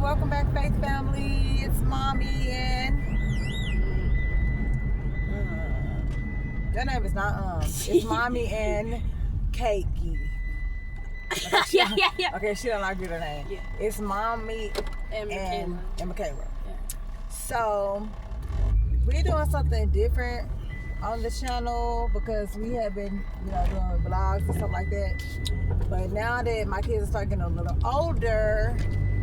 welcome back, Faith family. It's Mommy and that name is not It's Mommy and Cakey. Okay, yeah. Okay, she don't like her name. Yeah. It's Mommy and Michaela. Yeah. So we're doing something different on the channel because we have been, doing vlogs and stuff like that. But now that my kids are starting getting a little older,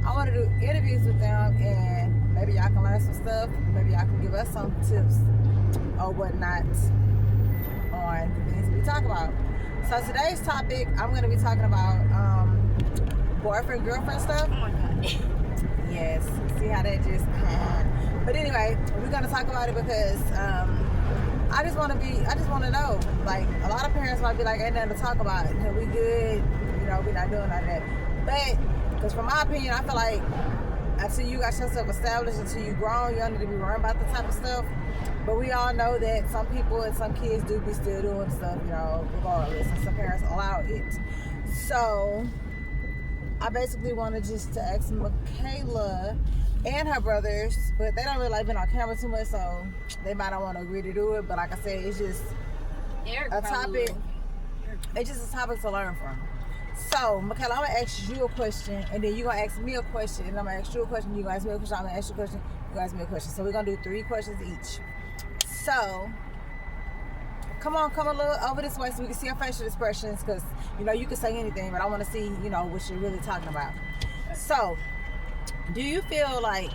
I want to do interviews with them, and maybe y'all can learn some stuff. Maybe y'all can give us some tips or whatnot on the things we talk about. So today's topic, I'm going to be talking about boyfriend, girlfriend stuff. Oh my God. Yes. See how that just... But anyway, we're going to talk about it because I just want to know. Like, a lot of parents might be like, ain't nothing to talk about. We good. We're not doing none of that. But, because from my opinion, I feel like until you got yourself established, until you grown, you don't need to be worrying about the type of stuff. But we all know that some people and some kids do be still doing stuff, regardless. And some parents allow it. So, I basically wanted just to ask Michaela and her brothers, but they don't really like being on camera too much, so they might not want to agree to do it. But like I said, it's just a topic. It's just a topic to learn from. So, Michaela, I'm gonna ask you a question, and then you're gonna ask me a question, and I'm gonna ask you a question. You gonna ask me a question. I'm gonna ask you a question. You gonna ask me a question. So we're gonna do 3 questions each. So, come a little over this way so we can see your facial expressions, because you can say anything, but I want to see what you're really talking about. So, do you feel like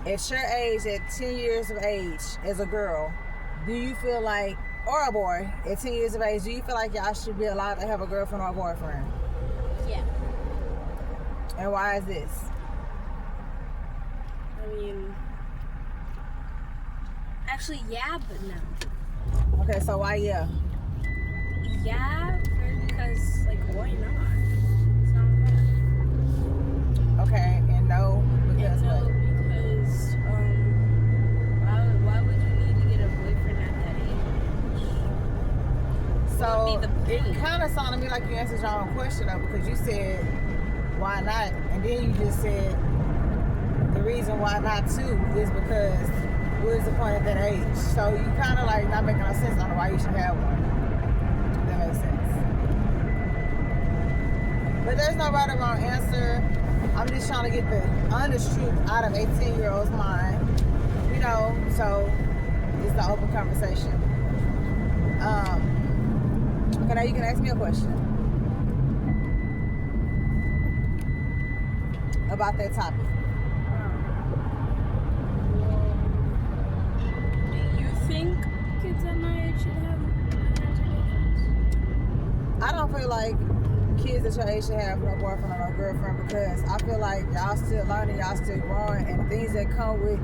at your age, at 10 years of age, as a girl, do you feel like, or a boy, at 10 years of age, do you feel like y'all should be allowed to have a girlfriend or a boyfriend? Yeah. And why is this? I mean, actually, yeah, but no. Okay, so why yeah? Yeah, because, why not? It's not bad. Okay, and no, because And no, what? because, why would you need to get a boyfriend at that age? What would be So, the it point? kind of sounded to me like you answered your own question, though, because you said, why not? And then you just said, the reason why not too is because what is the point at that age? So you kind of not making no sense on why you should have one. If that makes sense. But there's no right or wrong answer. I'm just trying to get the honest truth out of 18-year-old's mind. So it's an open conversation. Okay, now you can ask me a question about that topic. Do you think kids at my age should have girlfriends? I don't feel like kids at your age should have no boyfriend or no girlfriend, because I feel like y'all still learning, y'all still growing, and things that come with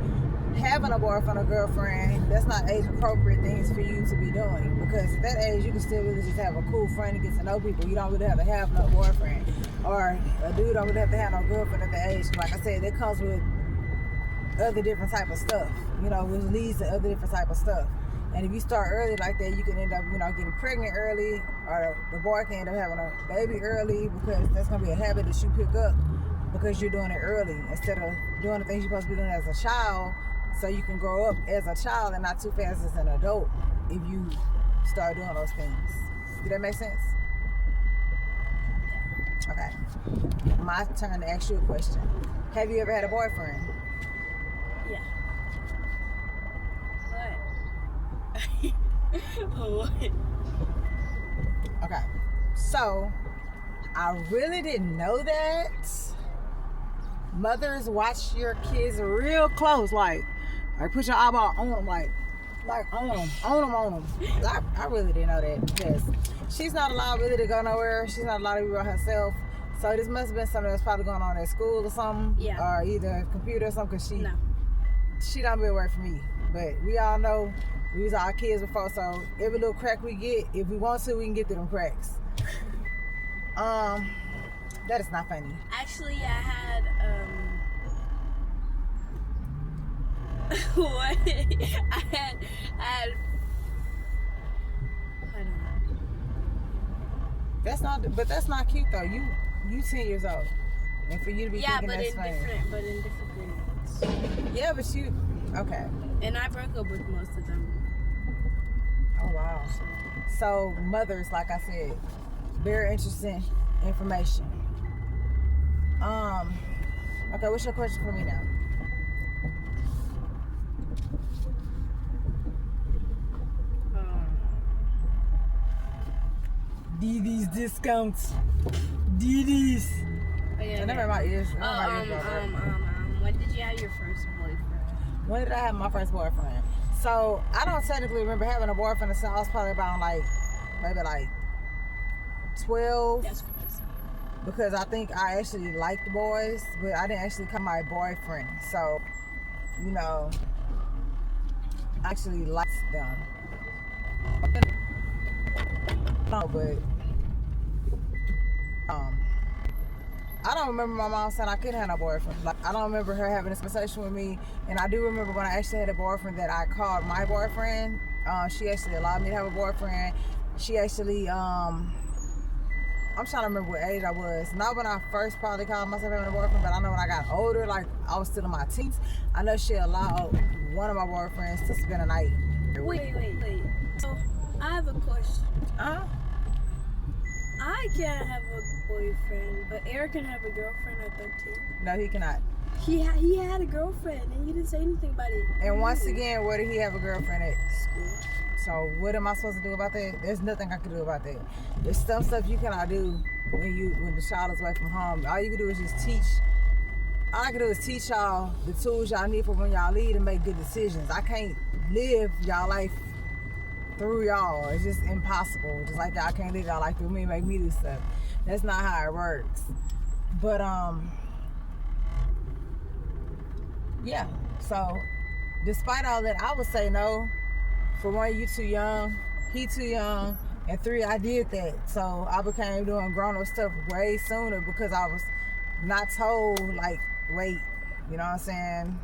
having a boyfriend or girlfriend, that's not age appropriate things for you to be doing. Because at that age, you can still really just have a cool friend and get to know people. You don't really have to have no boyfriend, or a dude don't really have to have no girlfriend at that age. Like I said, that comes with other different type of stuff, which leads to other different type of stuff. And if you start early like that, you can end up, getting pregnant early, or the boy can end up having a baby early, because that's going to be a habit that you pick up because you're doing it early instead of doing the things you're supposed to be doing as a child, so you can grow up as a child and not too fast as an adult if you start doing those things. Did that make sense? Okay. My turn to ask you a question. Have you ever had a boyfriend? Yeah. What? Okay. So, I really didn't know that. Mothers watch your kids real close, like put your eyeball on them, like on them. I really didn't know that, because she's not allowed really to go nowhere. She's not allowed to be by herself. So this must have been something that's probably going on at school or something. Yeah. Or either a computer or something, because she don't be away from me. But we all know we was our kids before, so every little crack we get, if we want to, we can get through them cracks. That is not funny. Actually, I had what? I had I don't know. That's not cute though. You 10 years old. And for you to be Yeah, thinking but that's in funny. different grades. Yeah, but you, okay. And I broke up with most of them. Oh, wow. So. So, mothers, like I said, very interesting information. Okay, what's your question for me now? DD's discounts. DD's. Oh, yeah, I never my ears. When did you have your first boyfriend? When did I have my first boyfriend? So I don't technically remember having a boyfriend until I was probably about maybe 12. That's crazy. Because I think I actually liked boys, but I didn't actually call my boyfriend. So, I actually liked them. No, but I don't remember my mom saying I couldn't have no boyfriend. Like, I don't remember her having this conversation with me. And I do remember when I actually had a boyfriend that I called my boyfriend. She actually allowed me to have a boyfriend. She actually, I'm trying to remember what age I was. Not when I first probably called myself having a boyfriend, but I know when I got older, like I was still in my teens, I know she allowed one of my boyfriends to spend a night. Wait. So, I have a question. I can't have a boyfriend, but Eric can have a girlfriend at 13. No, he cannot. He had a girlfriend, and you didn't say anything about it. And once again, where did he have a girlfriend at? School. So what am I supposed to do about that? There's nothing I can do about that. There's some stuff you cannot do when the child is away from home. All you can do is just teach. All I can do is teach y'all the tools y'all need for when y'all leave and make good decisions. I can't live y'all life through y'all. It's just impossible. Just like y'all can't live y'all life through me and make me do stuff. That's not how it works. But yeah. So despite all that, I would say no. For one, you too young, he too young, and 3, I did that. So I became doing grown-up stuff way sooner because I was not told, like, wait, you know what I'm saying?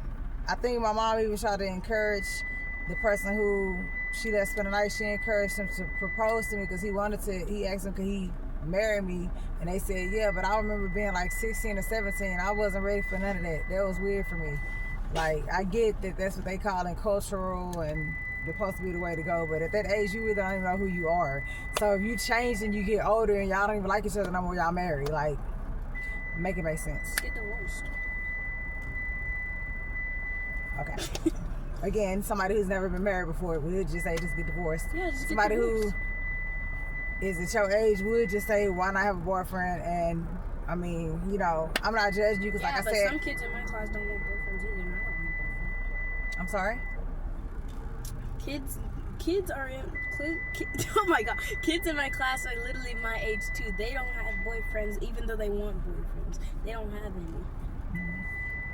I think my mom even tried to encourage the person who she let spend the night, she encouraged him to propose to me because he asked him could he marry me, and they said yeah, but I remember being like 16 or 17, I wasn't ready for none of that. That was weird for me. Like, I get that that's what they call in cultural and supposed to be the way to go, but at that age you really don't even know who you are. So if you change and you get older and y'all don't even like each other no more, y'all marry, like, make it make sense. Get divorced. Okay. Again, somebody who's never been married before would just say just get divorced. Yeah, just somebody get divorced. Who is at your age would just say why not have a boyfriend. And I mean, I'm not judging you because like I said, some kids in my class don't want boyfriends either, and I don't want a boyfriend. I'm sorry? Kids are oh my god, kids in my class are literally my age too. They don't have boyfriends even though they want boyfriends. They don't have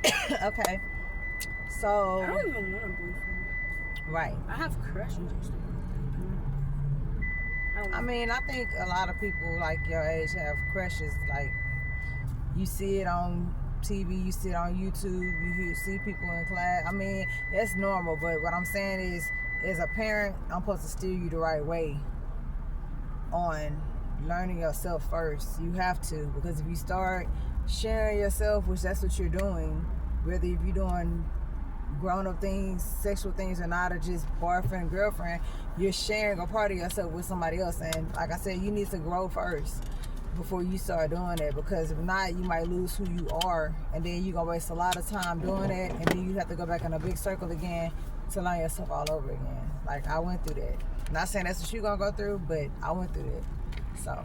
any. Okay. So I don't even want a boyfriend. Right. I have crushes and stuff like that. I mean, I think a lot of people like your age have crushes. Like, you see it on TV, you see it on YouTube, you see people in class. I mean, that's normal, but what I'm saying is, as a parent, I'm supposed to steer you the right way on learning yourself first. You have to, because if you start sharing yourself, which that's what you're doing, whether if you're doing grown-up things, sexual things, or not, or just boyfriend, girlfriend, you're sharing a part of yourself with somebody else. And like I said, you need to grow first before you start doing that, because if not, you might lose who you are, and then you're gonna waste a lot of time doing it, and then you have to go back in a big circle again to learn yourself all over again. Like, I went through that. Not saying that's what you're gonna go through, but I went through that. So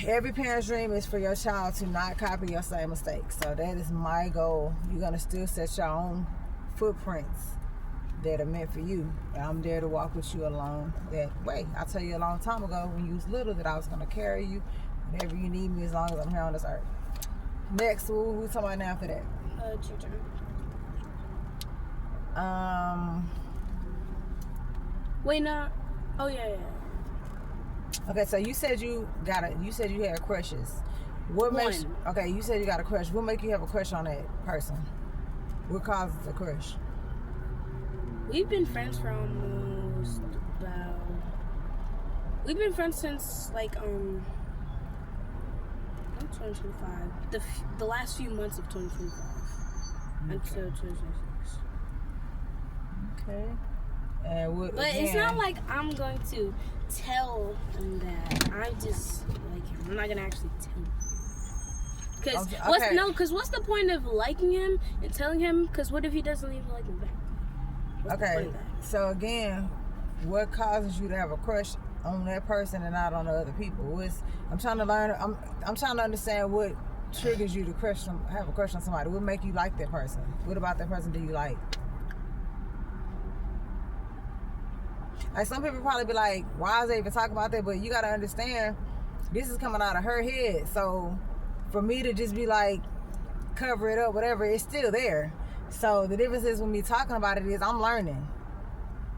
every parent's dream is for your child to not copy your same mistakes. So that is my goal. You're gonna still set your own footprints that are meant for you. And I'm there to walk with you along that way. I tell you a long time ago when you was little that I was gonna carry you whenever you need me, as long as I'm here on this earth. Next, who we talking about now after that? It's your turn. Wait, no. Oh yeah. Okay, so you said you had crushes. What makes? Okay, you said you got a crush. What make you have a crush on that person? What causes a crush? We've been friends for We've been friends since like Not 2025. The last few months of 2025 until 2026. Okay. And what? But again, it's not like I'm going to tell him that. I just like him. I'm not gonna actually tell him. Because what's the point of liking him and telling him? Because what if he doesn't even like me back? What's the point of that? So again, what causes you to have a crush on that person and not on the other people? I'm trying to learn. I'm trying to understand what triggers you to have a crush on somebody. What make you like that person? What about that person do you like? Like some people probably be like, why is they even talking about that? But you gotta understand, this is coming out of her head. So for me to just be like, cover it up, whatever, it's still there. So the difference is with me talking about it is I'm learning.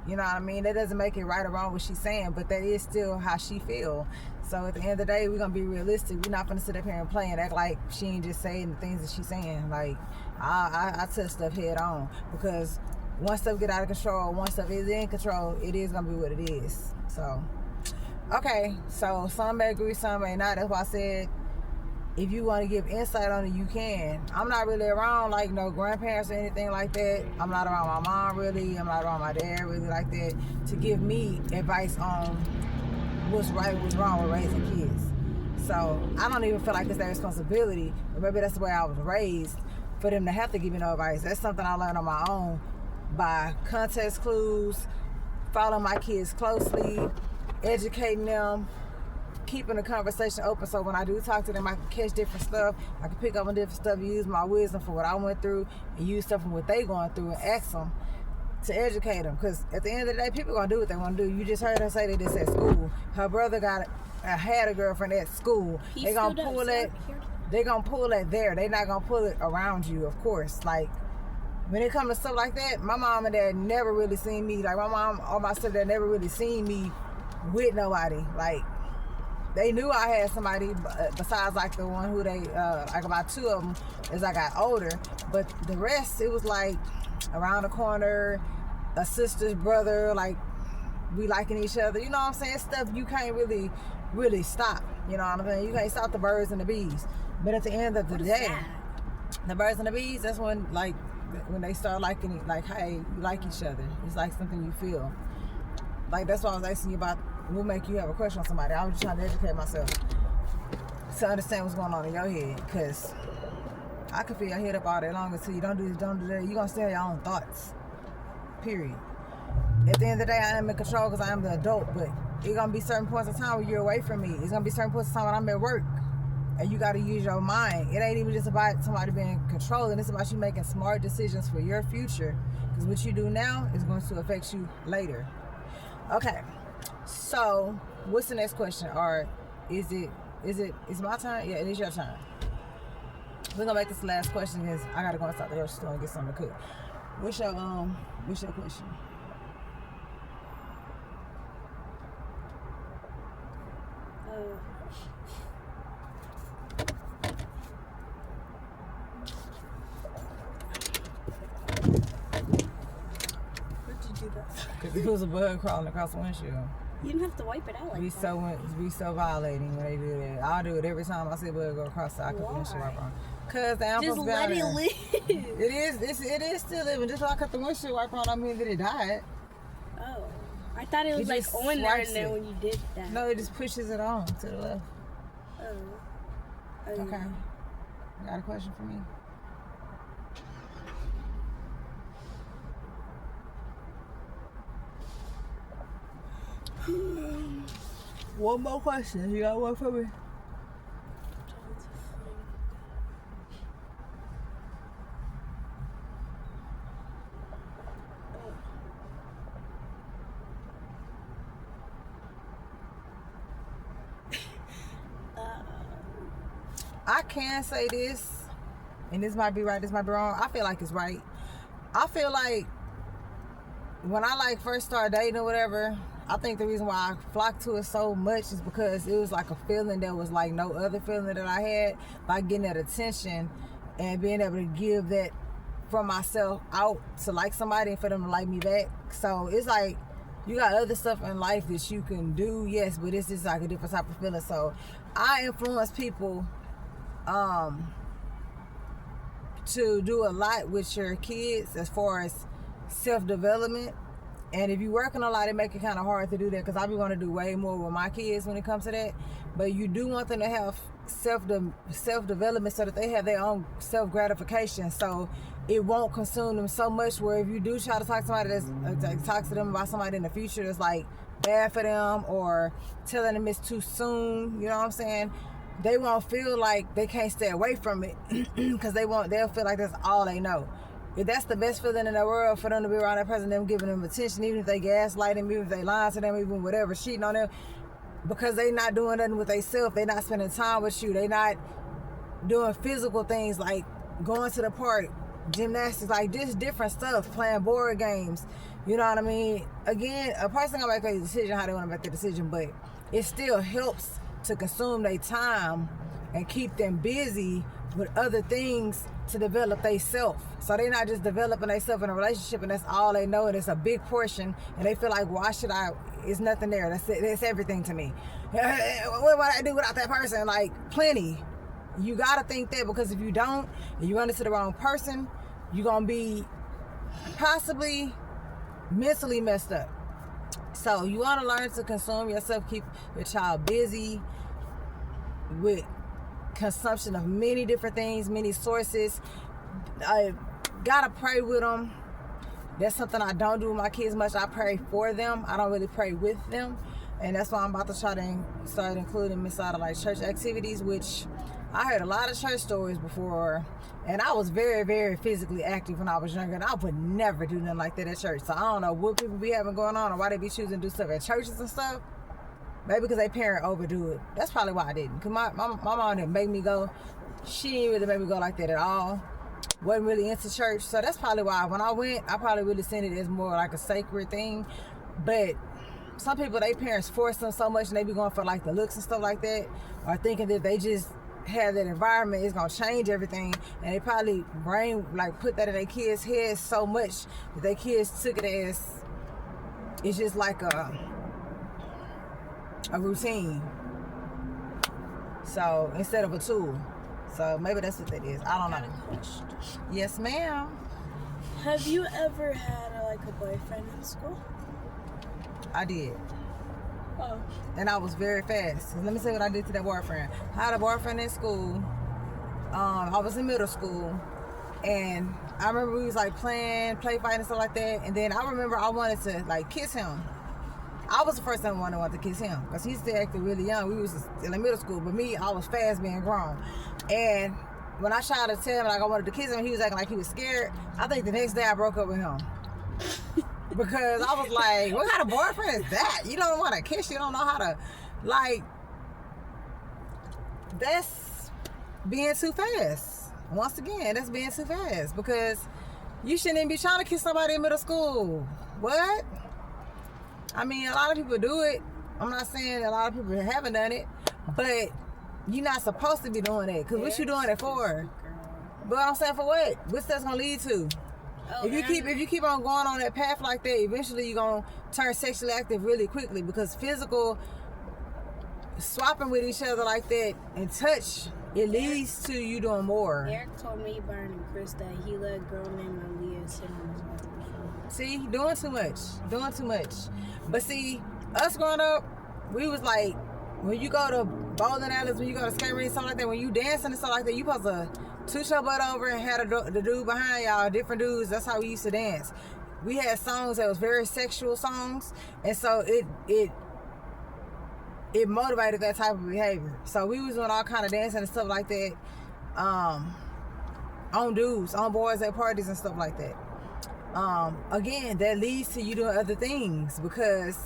You know what I mean? That doesn't make it right or wrong what she's saying, but that is still how she feel. So at the end of the day, we're gonna be realistic. We're not gonna sit up here and play and act like she ain't just saying the things that she's saying. Like I touch stuff head on, because once stuff get out of control, once stuff is in control, it is gonna be what it is. So okay, so some may agree, some may not. That's why I said, if you want to give insight on it, you can. I'm not really around like no grandparents or anything like that. I'm not around my mom really. I'm not around my dad really like that to give me advice on what's right, what's wrong with raising kids. So I don't even feel like it's their responsibility, or maybe that's the way I was raised, for them to have to give me no advice. That's something I learned on my own by context clues, following my kids closely, educating them, keeping the conversation open, so when I do talk to them, I can catch different stuff. I can pick up on different stuff, use my wisdom for what I went through, and use stuff from what they going through, and ask them to educate them. Because at the end of the day, people gonna do what they want to do. You just heard her say that this at school. Her brother had a girlfriend at school. They gonna pull it. They gonna pull it there. They not gonna pull it around you, of course. Like when it comes to stuff like that, my mom and dad never really seen me. Like my mom or my stepdad never really seen me with nobody. Like they knew I had somebody besides like the one who they like about two of them as I got older, but the rest, it was like around the corner, a sister's brother, like we liking each other, you know what I'm saying? Stuff you can't really stop, you know what I'm saying? You can't stop the birds and the bees. But at the end of the day, the birds and the bees, that's when they start liking, like, hey, you like each other. It's like something you feel. Like that's why I was asking you about what make you have a crush on somebody. I was just trying to educate myself to understand what's going on in your head, because I could feel your head up all day long until you don't do this, don't do that. You're going to stay on your own thoughts, period. At the end of the day, I am in control because I am the adult, but it's going to be certain points of time where you're away from me. It's going to be certain points of time when I'm at work, and you got to use your mind. It ain't even just about somebody being controlling. It's about you making smart decisions for your future, because what you do now is going to affect you later. Okay. So, what's the next question? Or is my turn? Yeah, it is your turn. We're gonna make this the last question because I gotta go inside the grocery store and get something to cook. What's your question? What'd you do that? Because there was a bug crawling across the windshield. You didn't have to wipe it out like that. Be so violating when they do that. I'll do it every time I see a bug go across the windshield wiper on. Cause the just let it live. It is still living. Just like I cut the windshield wiper on, I mean that it died. Oh, I thought it was like on there and then when you did that. No, it just pushes it on to the left. Oh. Okay. You got a question for me? One more question. You got one for me? I can say this, and this might be right, this might be wrong. I feel like it's right. I feel like when I first started dating or whatever, I think the reason why I flocked to it so much is because it was like a feeling that was like no other feeling that I had, by getting that attention and being able to give that from myself out to like somebody and for them to like me back. So it's like you got other stuff in life that you can do, yes, but it's just like a different type of feeling. So I influence people to do a lot with your kids as far as self-development. And if you're working a lot, it make it kind of hard to do that, because I be want to do way more with my kids when it comes to that. But you do want them to have self-development so that they have their own self-gratification, so it won't consume them so much where if you do try to talk to somebody that's talk to them about somebody in the future that's like bad for them, or telling them it's too soon, you know what I'm saying, they won't feel like they can't stay away from it because they'll feel like that's all they know. If that's the best feeling in the world, for them to be around that person, them giving them attention, even if they gaslight them, even if they lying to them, even whatever, cheating on them, because they not doing nothing with themselves, they not spending time with you, they not doing physical things like going to the park, gymnastics, like just different stuff, playing board games, you know what I mean? Again, a person gonna make a decision how they want to make the decision, but it still helps to consume their time and keep them busy with other things to develop they self. So they're not just developing they self in a relationship and that's all they know, and it's a big portion, and they feel like, why should I, it's nothing there, that's everything to me. What would I do without that person? Like, plenty. You gotta think that, because if you don't, and you run into the wrong person, you're gonna be possibly mentally messed up. So you want to learn to consume yourself, keep your child busy with consumption of many different things, many sources. I gotta pray with them. That's something I don't do with my kids much. I pray for them. I don't really pray with them, and that's why I'm about to try to start including them inside of like church activities, which I heard a lot of church stories before, and I was very, very physically active when I was younger, and I would never do nothing like that at church. So I don't know what people be having going on, or why they be choosing to do stuff at churches and stuff. Maybe because they parent overdo it. That's probably why I didn't. Because my mom didn't make me go. She didn't really make me go like that at all. Wasn't really into church. So that's probably why when I went, I probably really seen it as more like a sacred thing. But some people, their parents force them so much, and they be going for like the looks and stuff like that, or thinking that they just have that environment, it's gonna change everything, and they probably put that in their kids' heads so much that their kids took it as it's just like a routine. So instead of a tool. So maybe that's what that is. I don't know. Yes, ma'am. Have you ever had a boyfriend in school? I did. Oh. And I was very fast. Let me say what I did to that boyfriend. I had a boyfriend in school. I was in middle school, and I remember we was like play fighting and stuff like that. And then I remember I wanted to kiss him. I was the first time I wanted to kiss him because he still acted really young. We was still in middle school, but me, I was fast being grown. And when I tried to tell him I wanted to kiss him, he was acting like he was scared. I think the next day I broke up with him. Because I was like, what kind of boyfriend is that? You don't want to kiss, you don't know how to, that's being too fast. Once again, that's being too fast, because you shouldn't even be trying to kiss somebody in middle school. What? I mean, a lot of people do it. I'm not saying a lot of people haven't done it, but you're not supposed to be doing it, because what you doing it for? But I'm saying, for what? What's that's going to lead to? Oh, if you keep on going on that path like that, eventually you're gonna turn sexually active really quickly, because physical swapping with each other like that and touch, it leads to you doing more. Eric told me, Byron and Chris, that he let a girl named Aaliyah sit on his lap before. See, doing too much. But see, us growing up, we was like, when you go to bowling alleys, when you go to skate rinks, something like that, when you dancing and stuff like that, you supposed to toot your butt over and had the dude behind y'all, different dudes. That's how we used to dance. We had songs that was very sexual songs, and so it motivated that type of behavior. So we was doing all kind of dancing and stuff like that, on dudes, on boys at parties and stuff like that. Again, that leads to you doing other things, because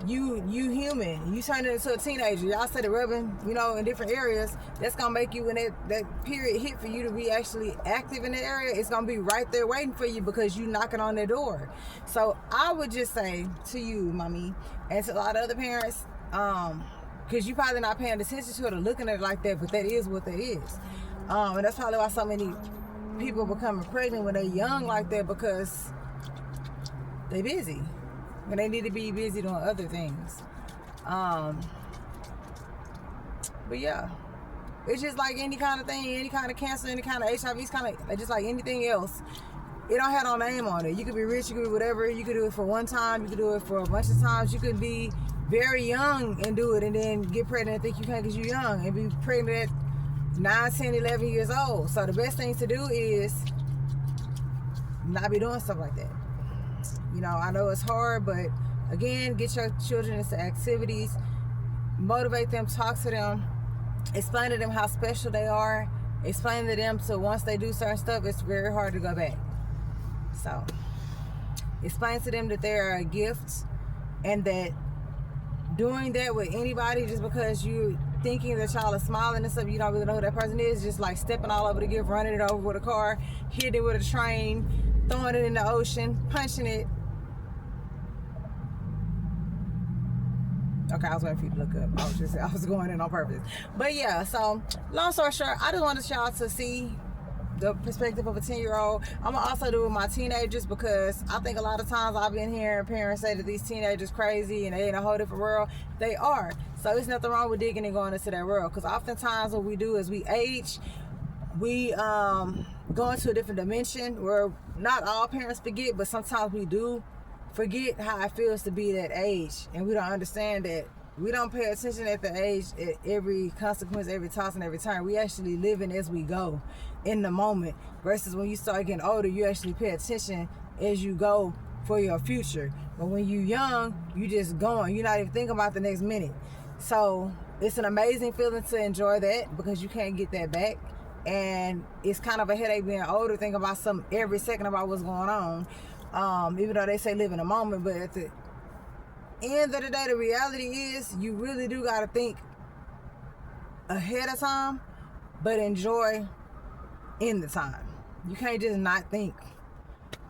you human. You turn into a teenager. Y'all started rubbing, in different areas. That's gonna make you, when that period hit for you to be actually active in the area, it's gonna be right there waiting for you, because you knocking on their door. So I would just say to you, mommy, and to a lot of other parents, because you probably not paying attention to it or looking at it like that, but that is what that is. And that's probably why so many people becoming pregnant when they're young like that, because they busy. When they need to be busy doing other things. But yeah, It's just like any kind of thing, any kind of cancer, any kind of HIV. It's kind of just like anything else. It don't have no name on it. You could be rich, you could be whatever. You could do it for one time. You could do it for a bunch of times. You could be very young and do it, and then get pregnant and think you can because you're young, and be pregnant at 9, 10, 11 years old. So the best thing to do is not be doing stuff like that. You know, I know it's hard, but again, get your children into activities, motivate them, talk to them, explain to them how special they are, explain to them so once they do certain stuff, it's very hard to go back. So explain to them that they're a gift, and that doing that with anybody just because you're thinking that y'all are smiling and stuff, you don't really know who that person is, just like stepping all over the gift, running it over with a car, hitting it with a train, throwing it in the ocean, punching it. Okay, I was waiting for you to look up. I was going in on purpose. But yeah, so long story short, I just wanted y'all to see the perspective of a 10-year-old. I'm gonna also do it with my teenagers, because I think a lot of times I've been hearing parents say that these teenagers crazy and they in a whole different world. They are. So there's nothing wrong with digging and going into that world, because oftentimes what we do is we age, we go into a different dimension where not all parents forget, but sometimes we do forget how it feels to be that age, and we don't understand that we don't pay attention at the age, at every consequence, every toss and every turn. We actually living as we go in the moment, versus when you start getting older, you actually pay attention as you go for your future. But when you're young, you just going, you're not even thinking about the next minute. So it's an amazing feeling to enjoy that, because you can't get that back. And it's kind of a headache being older, thinking about something every second about what's going on. Even though they say live in a moment, but at the end of the day, the reality is you really do got to think ahead of time, but enjoy in the time. You can't just not think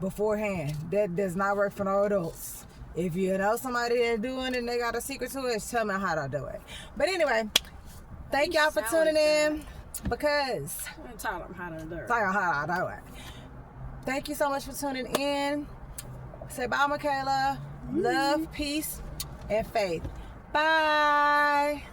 beforehand. That does not work for no adults. If you know somebody that's doing it and they got a secret to it, tell me how to do it. But anyway, thank y'all for tuning in, because I'm telling them how to do it. How to do it. Thank you so much for tuning in. Say bye, Michaela. Love, peace, and faith. Bye.